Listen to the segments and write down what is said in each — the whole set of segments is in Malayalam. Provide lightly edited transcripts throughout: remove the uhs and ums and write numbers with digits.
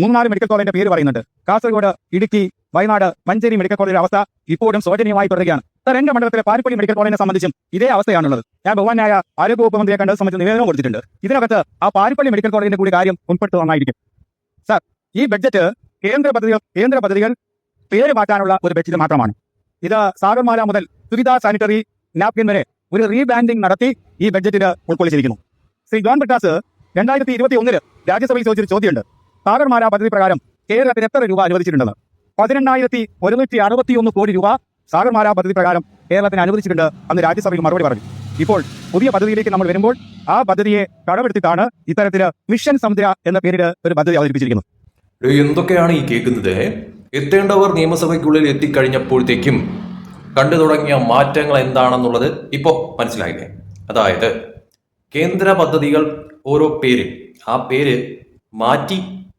മൂന്നാർ മെഡിക്കൽ കോളേജിന്റെ പേര് പറയുന്നുണ്ട്. കാസർഗോഡ്, ഇടുക്കി, വയനാട്, മഞ്ചേരി മെഡിക്കൽ കോളേജിന്റെ അവസ്ഥ ഇപ്പോഴും ശോചനീയമായി തുടരുകയാണ്. സർ, എന്റെ മണ്ഡലത്തിലെ പാരിപ്പള്ളി മെഡിക്കൽ കോളേജിനെ സംബന്ധിച്ചും ഇതേ അവസ്ഥയാണുള്ളത്. ഞാൻ ബഹുമാനായ ആരോഗ്യവകുപ്പ് മന്ത്രിയെ കണ്ടത് സംബന്ധിച്ച് നിവേദനം കൊടുത്തിട്ടുണ്ട്. ഇതിനകത്ത് ആ പാരിപ്പള്ളി മെഡിക്കൽ കോളേജിന്റെ കൂടി കാര്യം ഉൾപ്പെടുത്തു നന്നായിരിക്കും. സർ, ഈ ബഡ്ജറ്റ് കേന്ദ്ര പദ്ധതികൾ പേര് മാറ്റാനുള്ള ഒരു ബഡ്ജറ്റ് മാത്രമാണ്. ഇത് സാഗർമാല മുതൽ സുവിധ സാനിറ്ററി നാപ്കിൻ വരെ ഒരു റീബ്രാൻഡിംഗ് നടത്തി ഈ ബഡ്ജറ്റിൽ ഉൾക്കൊള്ളിച്ചിരിക്കുന്നു. ശ്രീ ജോൺ ബ്രിട്ടാസ് 2021 രാജ്യസഭയിൽ ചോദിച്ചൊരു ചോദ്യമുണ്ട്. സാഗർമാല പദ്ധതി പ്രകാരം കേരളത്തിന് എത്ര രൂപ അനുവദിച്ചിട്ടുണ്ടെന്ന്. 18,161 കോടി രൂപ സാഗർമാല പദ്ധതി പ്രകാരം കേരളത്തിന് അനുവദിച്ചിട്ടുണ്ട് അന്ന് രാജ്യസഭയിൽ മറുപടി പറഞ്ഞു. ഇപ്പോൾ പുതിയ പദ്ധതിയിലേക്ക് നമ്മൾ വരുമ്പോൾ ആ പദ്ധതിയെ കടമെടുത്തിട്ടാണ് ഇത്തരത്തില് മിഷൻ സമുദ്ര എന്ന പേരിൽ ഒരു പദ്ധതി അവതരിപ്പിച്ചിരിക്കുന്നത്. എന്തൊക്കെയാണ് ഈ കേൾക്കുന്നത്? എത്തേണ്ടവർ നിയമസഭയ്ക്കുള്ളിൽ എത്തിക്കഴിഞ്ഞപ്പോഴത്തേക്കും കണ്ടു തുടങ്ങിയ മാറ്റങ്ങൾ എന്താണെന്നുള്ളത് ഇപ്പോൾ മനസ്സിലായില്ലേ? അതായത് കേന്ദ്ര പദ്ധതികൾ ഓരോ പേര്, ആ പേര് മാറ്റി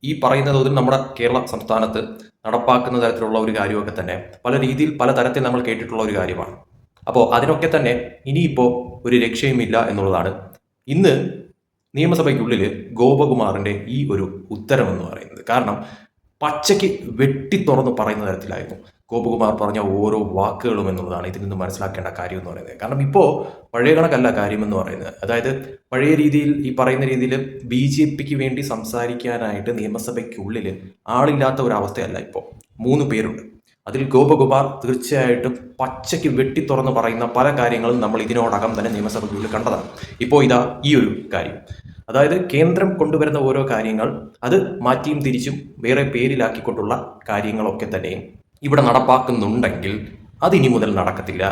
ഈ പറയുന്ന തോതിൽ നമ്മുടെ കേരള സംസ്ഥാനത്ത് നടപ്പാക്കുന്ന തരത്തിലുള്ള ഒരു കാര്യമൊക്കെ തന്നെ പല രീതിയിൽ പല തരത്തിൽ നമ്മൾ കേട്ടിട്ടുള്ള ഒരു കാര്യമാണ്. അപ്പോൾ അതിനൊക്കെ തന്നെ ഇനിയിപ്പോൾ ഒരു രക്ഷയുമില്ല എന്നുള്ളതാണ് ഇന്ന് നിയമസഭയ്ക്കുള്ളിൽ ഗോപകുമാറിൻ്റെ ഈ ഒരു ഉത്തരമെന്ന് പറയുന്നത്. കാരണം പച്ചയ്ക്ക് വെട്ടി തുറന്ന് പറയുന്ന തരത്തിലായിരുന്നു ഗോപകുമാർ പറഞ്ഞ ഓരോ വാക്കുകളും എന്നുള്ളതാണ് ഇതിൽ നിന്ന് മനസ്സിലാക്കേണ്ട കാര്യം എന്ന് പറയുന്നത്. കാരണം ഇപ്പോൾ പഴയ കണക്കല്ല കാര്യമെന്ന് പറയുന്നത്. അതായത് പഴയ രീതിയിൽ ഈ പറയുന്ന രീതിയിൽ BJPക്ക് വേണ്ടി സംസാരിക്കാനായിട്ട് നിയമസഭയ്ക്കുള്ളിൽ ആളില്ലാത്ത ഒരവസ്ഥയല്ല ഇപ്പോൾ. 3 പേരുണ്ട്. അതിൽ ഗോപകുമാർ തീർച്ചയായിട്ടും പച്ചയ്ക്ക് വെട്ടി തുറന്ന് പറയുന്ന പല കാര്യങ്ങളും നമ്മൾ ഇതിനോടകം തന്നെ നിയമസഭയ്ക്കുള്ളിൽ കണ്ടതാണ്. ഇപ്പോൾ ഇതാ ഈ ഒരു കാര്യം, അതായത് കേന്ദ്രം കൊണ്ടുവരുന്ന ഓരോ കാര്യങ്ങൾ അത് മാറ്റിയും തിരിച്ചും വേറെ പേരിലാക്കിക്കൊണ്ടുള്ള കാര്യങ്ങളൊക്കെ തന്നെയും ഇവിടെ നടപ്പാക്കുന്നുണ്ടെങ്കിൽ അതിനി മുതൽ നടക്കത്തില്ല.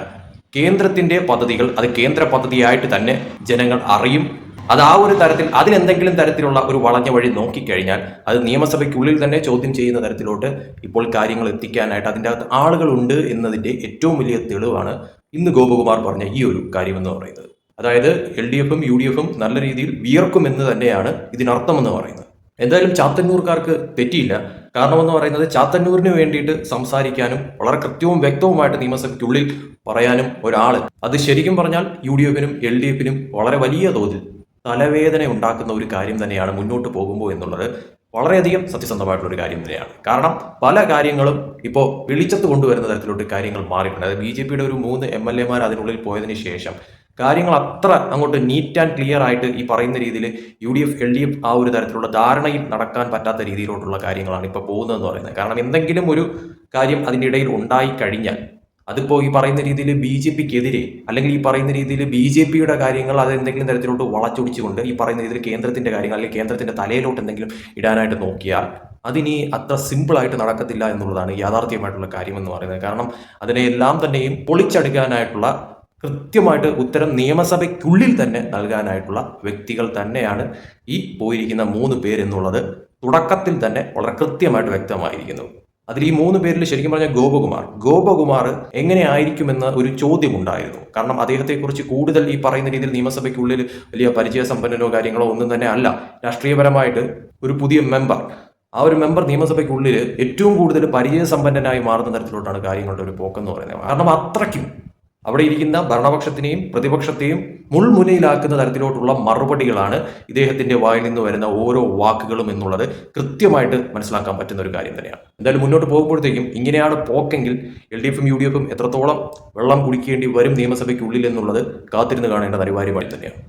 കേന്ദ്രത്തിൻ്റെ പദ്ധതികൾ അത് കേന്ദ്ര പദ്ധതിയായിട്ട് തന്നെ ജനങ്ങൾ അറിയും. അത് ആ ഒരു തരത്തിൽ അതിനെന്തെങ്കിലും തരത്തിലുള്ള ഒരു വളഞ്ഞ വഴി നോക്കിക്കഴിഞ്ഞാൽ അത് നിയമസഭയ്ക്കുള്ളിൽ തന്നെ ചോദ്യം ചെയ്യുന്ന തരത്തിലോട്ട് ഇപ്പോൾ കാര്യങ്ങൾ എത്തിക്കാനായിട്ട് അതിൻ്റെ അകത്ത് ആളുകളുണ്ട് എന്നതിൻ്റെ ഏറ്റവും വലിയ തെളിവാണ് ഇന്ന് ഗോപകുമാർ പറഞ്ഞ ഈ ഒരു കാര്യമെന്ന് പറയുന്നത്. അതായത് LDFും UDFും നല്ല രീതിയിൽ വിയർക്കുമെന്ന് തന്നെയാണ് ഇതിനർത്ഥമെന്ന് പറയുന്നത്. എന്തായാലും ചാത്തന്നൂർക്കാർക്ക് തെറ്റിയില്ല. കാരണമെന്ന് പറയുന്നത് ചാത്തന്നൂരിന് വേണ്ടിയിട്ട് സംസാരിക്കാനും വളരെ കൃത്യവും വ്യക്തവുമായിട്ട് നിയമസഭയ്ക്കുള്ളിൽ പറയാനും ഒരാൾ, അത് ശരിക്കും പറഞ്ഞാൽ UDFിനും LDFിനും വളരെ വലിയ തോതിൽ തലവേദന ഉണ്ടാക്കുന്ന ഒരു കാര്യം തന്നെയാണ് മുന്നോട്ട് പോകുമ്പോൾ എന്നുള്ളത് വളരെയധികം സത്യസന്ധമായിട്ടുള്ള ഒരു കാര്യം തന്നെയാണ്. കാരണം പല കാര്യങ്ങളും ഇപ്പോൾ വെളിച്ചത്ത് കൊണ്ടുവരുന്ന തരത്തിലോട്ട് കാര്യങ്ങൾ മാറിയിട്ടുണ്ട്. അതായത് BJPയുടെ ഒരു 3 MLA അതിനുള്ളിൽ പോയതിന് ശേഷം കാര്യങ്ങൾ അത്ര അങ്ങോട്ട് നീറ്റ് ആൻഡ് ക്ലിയർ ആയിട്ട് ഈ പറയുന്ന രീതിയിൽ UDF LDF ആ ഒരു തരത്തിലുള്ള ധാരണയിൽ നടക്കാൻ പറ്റാത്ത രീതിയിലോട്ടുള്ള കാര്യങ്ങളാണ് ഇപ്പോൾ പോകുന്നതെന്ന് പറയുന്നത്. കാരണം എന്തെങ്കിലും ഒരു കാര്യം അതിൻ്റെ ഇടയിൽ ഉണ്ടായി കഴിഞ്ഞാൽ അതിപ്പോൾ ഈ പറയുന്ന രീതിയിൽ BJPക്കെതിരെ അല്ലെങ്കിൽ ഈ പറയുന്ന രീതിയിൽ BJPയുടെ കാര്യങ്ങൾ അത് എന്തെങ്കിലും തരത്തിലോട്ട് വളച്ചൊടിച്ചുകൊണ്ട് ഈ പറയുന്ന രീതിയിൽ കേന്ദ്രത്തിൻ്റെ കാര്യങ്ങൾ അല്ലെങ്കിൽ കേന്ദ്രത്തിൻ്റെ തലയിലോട്ട് എന്തെങ്കിലും ഇടാനായിട്ട് നോക്കിയാൽ അതിനി അത്ര സിമ്പിളായിട്ട് നടക്കത്തില്ല എന്നുള്ളതാണ് യാഥാർത്ഥ്യമായിട്ടുള്ള കാര്യമെന്ന് പറയുന്നത്. കാരണം അതിനെല്ലാം തന്നെയും പൊളിച്ചടുക്കാനായിട്ടുള്ള കൃത്യമായിട്ട് ഉത്തരം നിയമസഭയ്ക്കുള്ളിൽ തന്നെ നൽകാനായിട്ടുള്ള വ്യക്തികൾ തന്നെയാണ് ഈ പോയിരിക്കുന്ന 3 പേരെന്നുള്ളത് തുടക്കത്തിൽ തന്നെ വളരെ കൃത്യമായിട്ട് വ്യക്തമായിരിക്കുന്നു. അതിൽ ഈ 3 പേരിൽ ശരിക്കും പറഞ്ഞാൽ ഗോപകുമാർ എങ്ങനെയായിരിക്കുമെന്ന ഒരു ചോദ്യമുണ്ടായിരുന്നു. കാരണം അദ്ദേഹത്തെക്കുറിച്ച് കൂടുതൽ ഈ പറയുന്ന രീതിയിൽ നിയമസഭയ്ക്കുള്ളിൽ വലിയ പരിചയസമ്പന്നനോ കാര്യങ്ങളോ ഒന്നും തന്നെ അല്ല. രാഷ്ട്രീയപരമായിട്ട് ഒരു പുതിയ മെമ്പർ, ആ ഒരു മെമ്പർ നിയമസഭയ്ക്കുള്ളിൽ ഏറ്റവും കൂടുതൽ പരിചയസമ്പന്നനായി മാറുന്ന തരത്തിലോട്ടാണ് കാര്യങ്ങളുടെ ഒരു പോക്കെന്ന് പറയുന്നത്. കാരണം അത്രയ്ക്കും അവിടെ ഇരിക്കുന്ന ഭരണപക്ഷത്തിനെയും പ്രതിപക്ഷത്തെയും മുൾമുനയിലാക്കുന്ന തരത്തിലോട്ടുള്ള മറുപടികളാണ് ഇദ്ദേഹത്തിന്റെ വായിൽ നിന്ന് വരുന്ന ഓരോ വാക്കുകളും എന്നുള്ളത് കൃത്യമായിട്ട് മനസ്സിലാക്കാൻ പറ്റുന്ന ഒരു കാര്യം തന്നെയാണ്. എന്തായാലും മുന്നോട്ട് പോകുമ്പോഴത്തേക്കും ഇങ്ങനെയാണ് പോക്കെങ്കിൽ LDFും UDFും എത്രത്തോളം വെള്ളം കുടിക്കേണ്ടി വരും നിയമസഭയ്ക്കുള്ളിൽ എന്നുള്ളത് കാത്തിരുന്ന് കാണേണ്ടത് അനിവാര്യമായി തന്നെയാണ്.